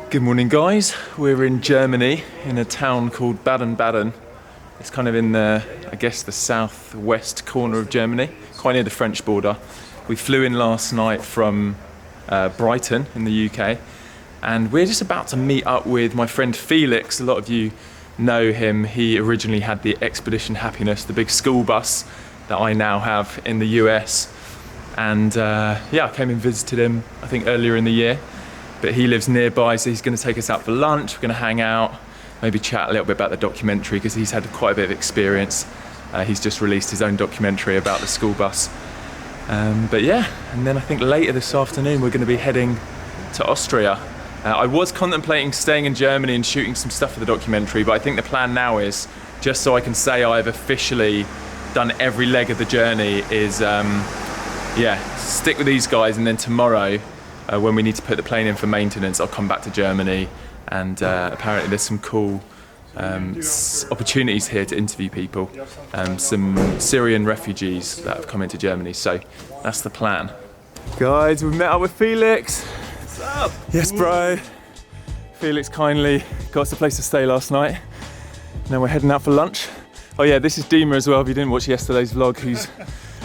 Good morning, guys. We're in Germany in a town called Baden-Baden. It's kind of in the, I guess, the southwest corner of Germany, quite near the French border. We flew in last night from Brighton in the UK, and we're just about to meet up with my friend Felix. A lot of you know him. He originally had the Expedition Happiness, the big school bus that I now have in the US. And yeah, I came and visited him, I think, earlier in the year. But he lives nearby, so he's going to take us out for lunch. We're going to hang out, maybe chat a little bit about the documentary, because he's had quite a bit of experience. He's just released his own documentary about the school bus. But yeah, and then I think later this afternoon we're going to be heading to Austria. I was contemplating staying in Germany and shooting some stuff for the documentary, but I think the plan now is, just so I can say I've officially done every leg of the journey, is yeah, stick with these guys, and then tomorrow, when we need to put the plane in for maintenance, I'll come back to Germany, and apparently there's some cool opportunities here to interview people, some Syrian refugees that have come into Germany, so that's the plan. Guys, we've met up with Felix. What's up? Yes, bro. Felix kindly got us a place to stay last night. Now we're heading out for lunch. Oh yeah, this is Dima as well, if you didn't watch yesterday's vlog, who's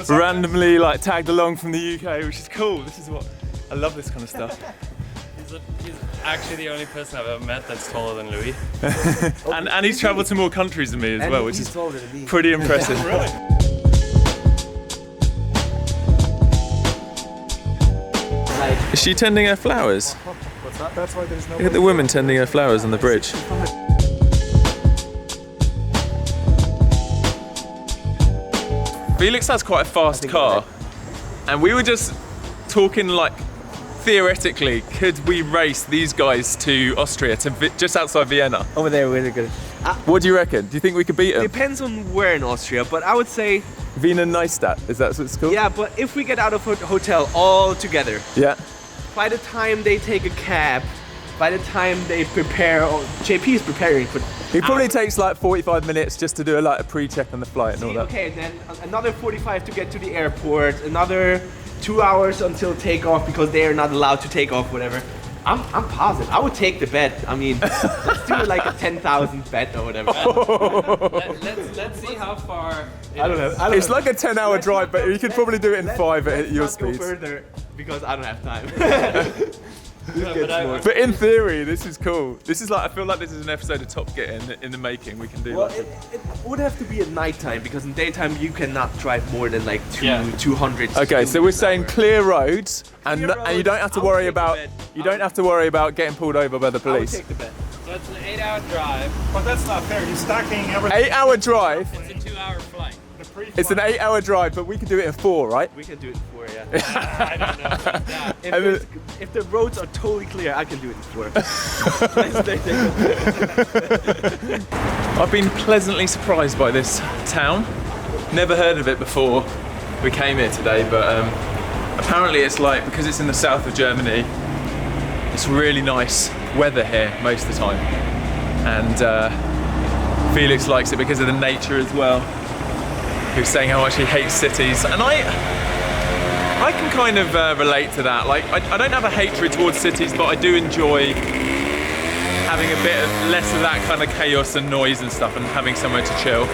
randomly tagged along from the UK, which is cool. This is what I love, this kind of stuff. He's actually the only person I've ever met that's taller than Louis. and he's travelled to more countries than me as well, which is pretty impressive. Really? Is she tending her flowers? What's that? That's why there's no. Look at the woman tending her flowers on the bridge. Felix has quite a fast car, and we were just talking, like, theoretically, could we race these guys to Austria, to just outside Vienna? Over there, really good. What do you reckon? Do you think we could beat them? Depends on where in Austria, but I would say... Wiener Neustadt, is that what it's called? Yeah, but if we get out of a hotel all together, Yeah. by the time they take a cab, by the time they prepare, JP is preparing for... It probably takes like 45 minutes just to do a pre-check on the flight and all that. Okay, then another 45 to get to the airport, another 2 hours until takeoff because they are not allowed to take off, whatever. I'm positive. I would take the bet. I mean, let's do like a 10,000 bet or whatever. Let's see how far. I don't know. It's like a 10-hour drive, but you could probably do it in 5 at your Let's not go speed. further because I don't have time. But in theory, this is cool. This is I feel like this is an episode of Top Gear in the making. We can do Well, like it would have to be at nighttime because in daytime you cannot drive more than like 200. Okay, so we're saying clear roads, and Clear and you don't have to roads, worry I would take the about getting pulled over by the I would police. take the bet. So it's an 8-hour drive. But that's not fair. You're stacking everything. 8-hour drive. It's a 2-hour flight. It's an 8-hour drive, but we can do it in 4, right? We can do it in 4, yeah. I don't know about that. If the roads are totally clear, I can do it in 4. I've been pleasantly surprised by this town. Never heard of it before we came here today, but apparently it's because it's in the south of Germany, it's really nice weather here most of the time. And Felix likes it because of the nature as well. He was saying how much he hates cities, and I can kind of relate to that. Like, I don't have a hatred towards cities, but I do enjoy having a bit of less of that kind of chaos and noise and stuff, and having somewhere to chill.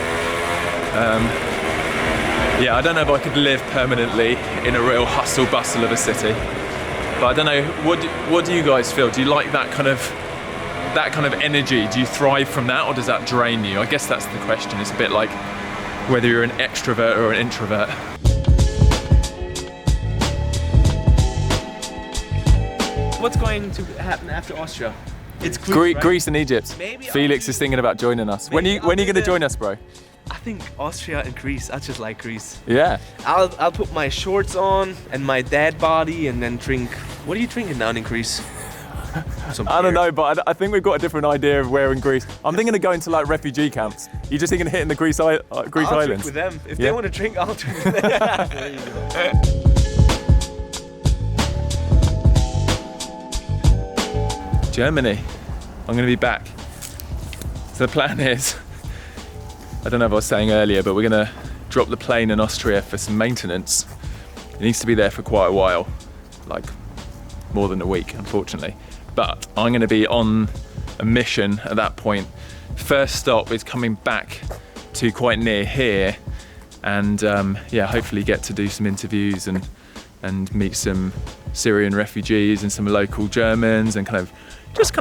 Yeah, I don't know if I could live permanently in a real hustle bustle of a city, but I don't know. What do you guys feel? Do you like that kind of energy? Do you thrive from that, or does that drain you? I guess that's the question. It's a bit like whether you're an extrovert or an introvert. What's going to happen after Austria? It's Greece, right? Greece and Egypt. Maybe Felix is thinking about joining us. When are you going to join us, bro? I think Austria and Greece. I just like Greece. Yeah. I'll put my shorts on and my dad body and then drink. What are you drinking down in Greece? I don't know, but I think we've got a different idea of where in Greece. I'm thinking of going to refugee camps. You're just thinking of hitting the Greek I'll islands. drink with them. If Yeah. they want to drink, I'll drink with them. There you go. Germany. I'm going to be back. So the plan is, I don't know if I was saying earlier, but we're going to drop the plane in Austria for some maintenance. It needs to be there for quite a while, like more than a week, unfortunately. but I'm going to be on a mission at that point. First stop is coming back to quite near here, and yeah, hopefully get to do some interviews and meet some Syrian refugees and some local Germans, and kind of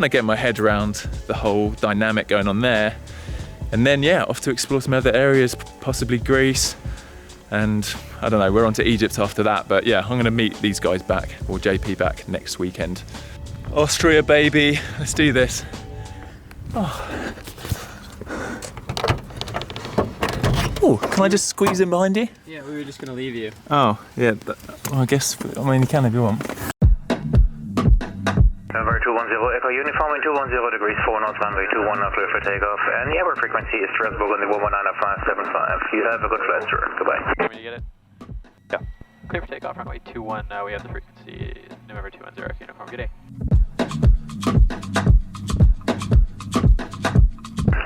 get my head around the whole dynamic going on there. And then yeah, off to explore some other areas, possibly Greece, and I don't know, we're on to Egypt after that. But yeah, I'm going to meet these guys back, or JP back, next weekend. Austria, baby, let's do this. Oh. Oh, can I just squeeze in behind you? Yeah, we were just gonna leave you. Oh, yeah, well, I guess, I mean, you can if you want. November 210 Echo Uniform in 210 degrees 4 knots, runway 21 now clear for takeoff. And the airport frequency is Strasbourg on the 119.575. You have a good flight, sir. Goodbye. Want me to get it? Yeah. Clear for takeoff, runway 21. We have the frequency November 210 Echo Uniform. Good day.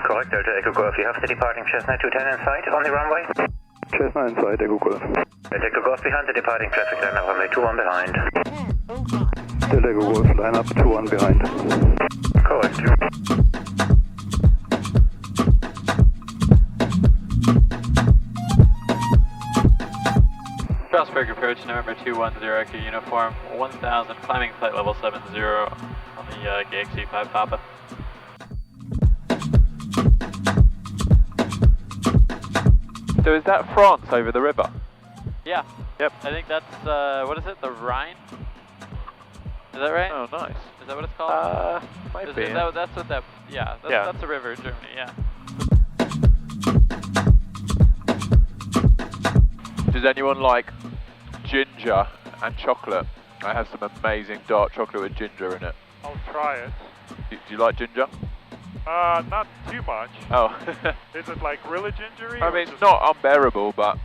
Correct, Delta Echo Golf. You have the departing Cessna 210 in sight on the runway. Cessna in sight, Echo Golf. Delta Echo Golf behind the departing traffic line of runway 21 behind. Delta Echo Golf, line up 21 behind. Correct. Strasbourg approach, November 210 Echo Uniform, 1000, climbing flight level 70 on the GXC5 Papa. So is that France over the river? Yeah. Yep. I think that's, what is it, the Rhine? Is that right? Oh, nice. Is that what it's called? Might be. That's what that, yeah, that's a river in Germany, yeah. Does anyone like ginger and chocolate? I have some amazing dark chocolate with ginger in it. I'll try it. Do you like ginger? Not too much. Oh. Is it like really gingery? I mean, it's not unbearable, but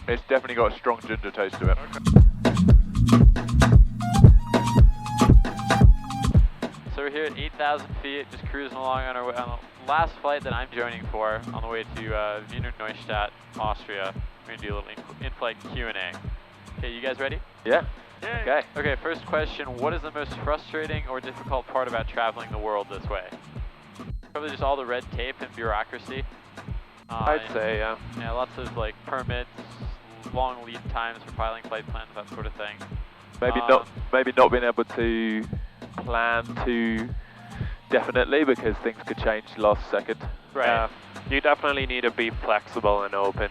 it's definitely got a strong ginger taste to it. Okay. So we're here at 8,000 feet, just cruising along on our way, on the last flight that I'm joining for, on the way to Wiener Neustadt, Austria. We're gonna do a little in-flight Q&A. Okay, you guys ready? Yeah. Okay. Okay, first question, what is the most frustrating or difficult part about traveling the world this way? Probably just all the red tape and bureaucracy. I'd say, yeah. Yeah, lots of like permits, long lead times for filing flight plans, that sort of thing. Maybe not being able to plan too definitely, because things could change last second. Right. You definitely need to be flexible and open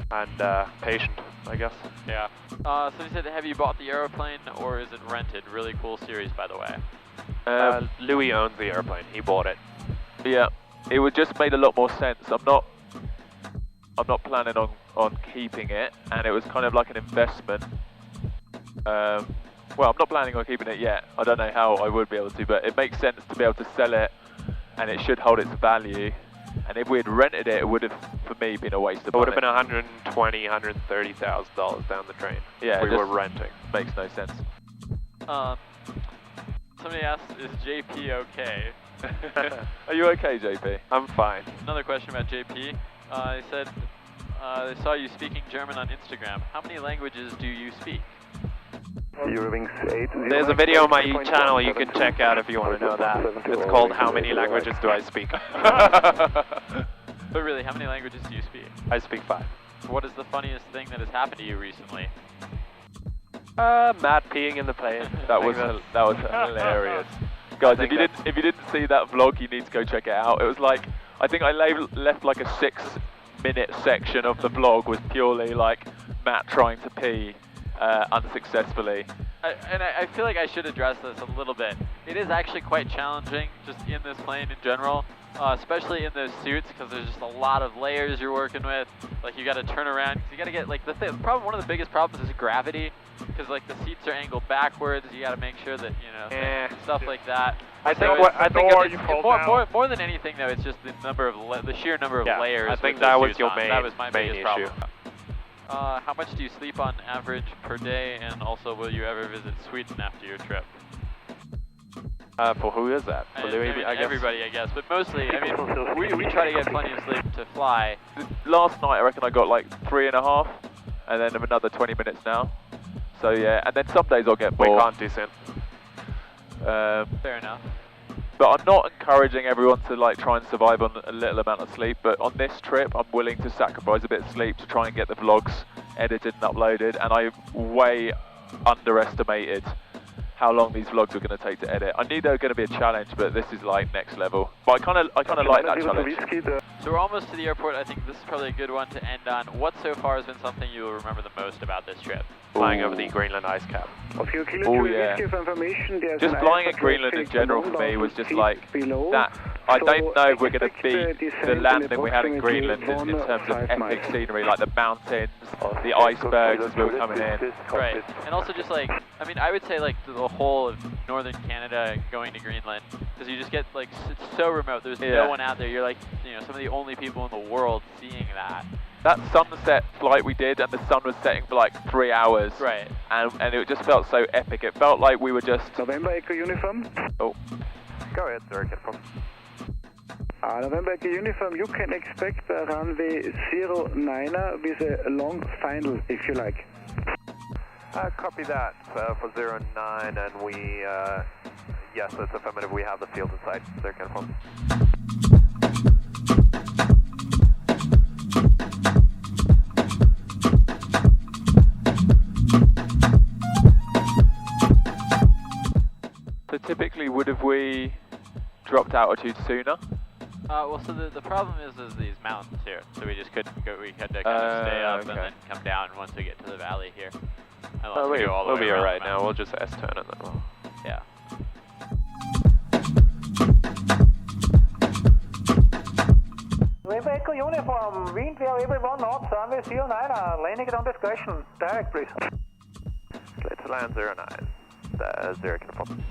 and patient, I guess. Yeah. So you said, have you bought the airplane or is it rented? Really cool series, by the way. Louis owns the airplane. He bought it. Yeah, it would just made a lot more sense. I'm not planning on keeping it, and it was kind of like an investment. Well, I'm not planning on keeping it yet. I don't know how I would be able to, but it makes sense to be able to sell it, and it should hold its value. And if we had rented it, it would have, for me, been a waste of money. It would have been $120,000, $130,000 down the drain. Yeah, we were renting. Makes no sense. Somebody asked, is JP okay? Are you okay, JP? I'm fine. Another question about JP. He said, they saw you speaking German on Instagram. How many languages do you speak? There's a video on my channel you can check out if you want to know that. It's called How Many Languages Do I Speak? But really, how many languages do you speak? I speak 5. What is the funniest thing that has happened to you recently? Mad peeing in the plane. That was hilarious. Guys, if you didn't see that vlog, you need to go check it out. It was like, I think I left like a 6-minute section of the vlog was purely like Matt trying to pee unsuccessfully. I feel like I should address this a little bit. It is actually quite challenging just in this plane in general, especially in those suits, because there's just a lot of layers you're working with. Like you got to turn around, cause you got to get like one of the biggest problems is gravity, because like the seats are angled backwards. You got to make sure that stuff like that. I think more than anything though, it's just the sheer number of layers. I think that was your that was my biggest issue. problem. How much do you sleep on average per day, and also will you ever visit Sweden after your trip? For who is that? For Louis, I guess? Everybody, I guess. But mostly, I mean, we try to get plenty of sleep to fly. Last night, I reckon I got like 3.5, and then another 20 minutes now. So yeah, and then some days I'll get more. We can't do soon. Fair enough. But I'm not encouraging everyone to like try and survive on a little amount of sleep. But on this trip, I'm willing to sacrifice a bit of sleep to try and get the vlogs edited and uploaded. And I way underestimated how long these vlogs were going to take to edit. I knew they were going to be a challenge, but this is like next level. But I kind of like that challenge. So we're almost to the airport. I think this is probably a good one to end on. What so far has been something you will remember the most about this trip? Flying over the Greenland ice cap. Oh yeah. Just flying at Greenland in general for me was just like that. I don't know if we're going to beat the landing we had in Greenland in terms of epic scenery, like the mountains, the icebergs as we were coming in. Right, and also just like, I mean, I would say like the whole of northern Canada going to Greenland, because you just get like, it's so remote, there's no one out there, you're like, you know, some of the only people in the world seeing that. That sunset flight we did, and the sun was setting for like 3 hours. Right. And it just felt so epic. It felt like we were just... November Echo Uniform. Oh. Go ahead, sir. Confirm. November Echo Uniform, you can expect a runway 09er with a long final, if you like. Copy that for 09, and we, yes, that's affirmative. We have the field in sight. Sir, confirm. So typically, would have we dropped altitude sooner? Well, so the problem is these mountains here, so we just couldn't go, we had to kind of stay up and then come down once we get to the valley here. We'll be alright now, we'll just S-turn it then. Yeah. November Echo Uniform, wind via everyone knots, runway 09, landing it on discretion, direct please. Let's land 09. 0 confirm.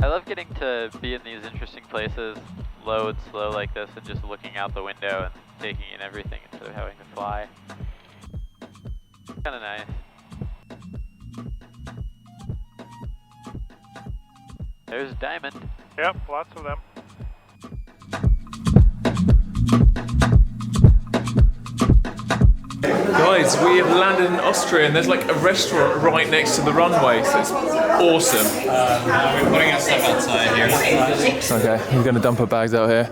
I love getting to be in these interesting places, low and slow like this, and just looking out the window and taking in everything instead of having to fly. Kind of nice. There's Diamond. Yep, lots of them. Guys, we have landed in Austria and there's like a restaurant right next to the runway, so it's awesome. We're putting our stuff outside here. Okay, we're going to dump our bags out here.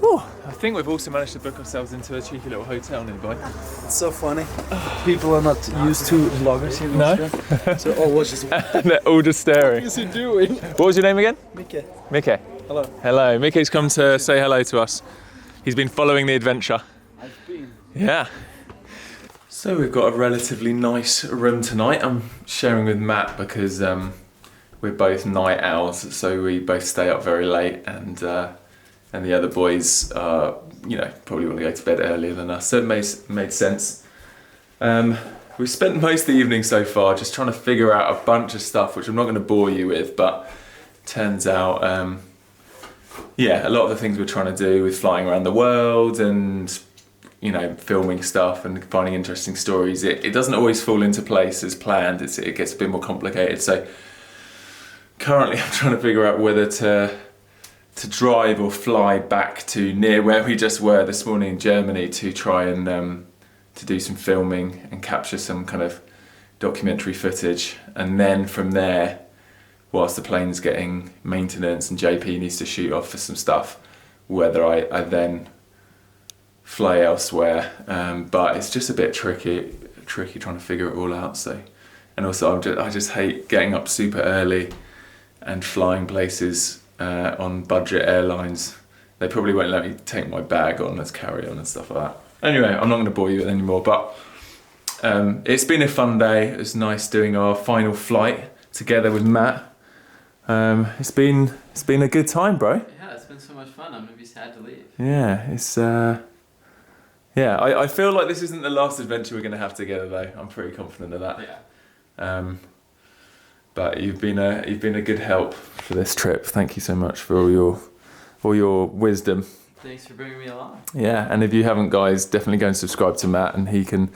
Whew. I think we've also managed to book ourselves into a cheeky little hotel nearby. It's so funny. People are not used to vloggers here in Austria. So all was just... They're all just staring. What is he doing? What was your name again? Mikke. Mikke. Hello. Hello. Mikke's come to say hello to us. He's been following the adventure. I've been. Yeah. So we've got a relatively nice room tonight. I'm sharing with Matt because we're both night owls, so we both stay up very late, and the other boys, you know, probably want to go to bed earlier than us. So it made sense. We've spent most of the evening so far just trying to figure out a bunch of stuff, which I'm not going to bore you with, but turns out, yeah, a lot of the things we're trying to do with flying around the world and, you know, filming stuff and finding interesting stories, it doesn't always fall into place as planned. It gets a bit more complicated. So currently I'm trying to figure out whether to drive or fly back to near where we just were this morning in Germany to try and to do some filming and capture some kind of documentary footage, and then from there, whilst the plane's getting maintenance and JP needs to shoot off for some stuff, whether I then fly elsewhere, but it's just a bit tricky trying to figure it all out. So, and also I just hate getting up super early and flying places on budget airlines. They probably won't let me take my bag on as carry-on and stuff like that. Anyway, I'm not going to bore you with it anymore, but it's been a fun day. It was nice doing our final flight together with Matt. It's been a good time, bro. Yeah, it's been so much fun. I'm gonna be sad to leave. Yeah, it's yeah. I feel like this isn't the last adventure we're going to have together, though. I'm pretty confident of that. Yeah. But you've been a good help for this trip. Thank you so much for all your wisdom. Thanks for bringing me along. Yeah, and if you haven't, guys, definitely go and subscribe to Matt, and he can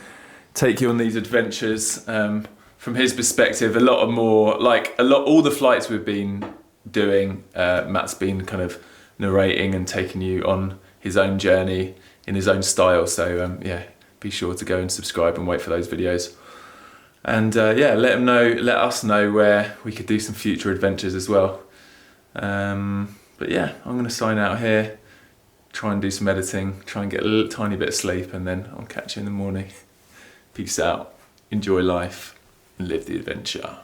take you on these adventures from his perspective. All the flights we've been doing, Matt's been kind of narrating and taking you on his own journey in his own style. So yeah, be sure to go and subscribe and wait for those videos. And yeah, let us know where we could do some future adventures as well. But yeah, I'm gonna sign out here, try and do some editing, try and get a little tiny bit of sleep, and then I'll catch you in the morning. Peace out, enjoy life, and live the adventure.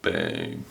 Boom.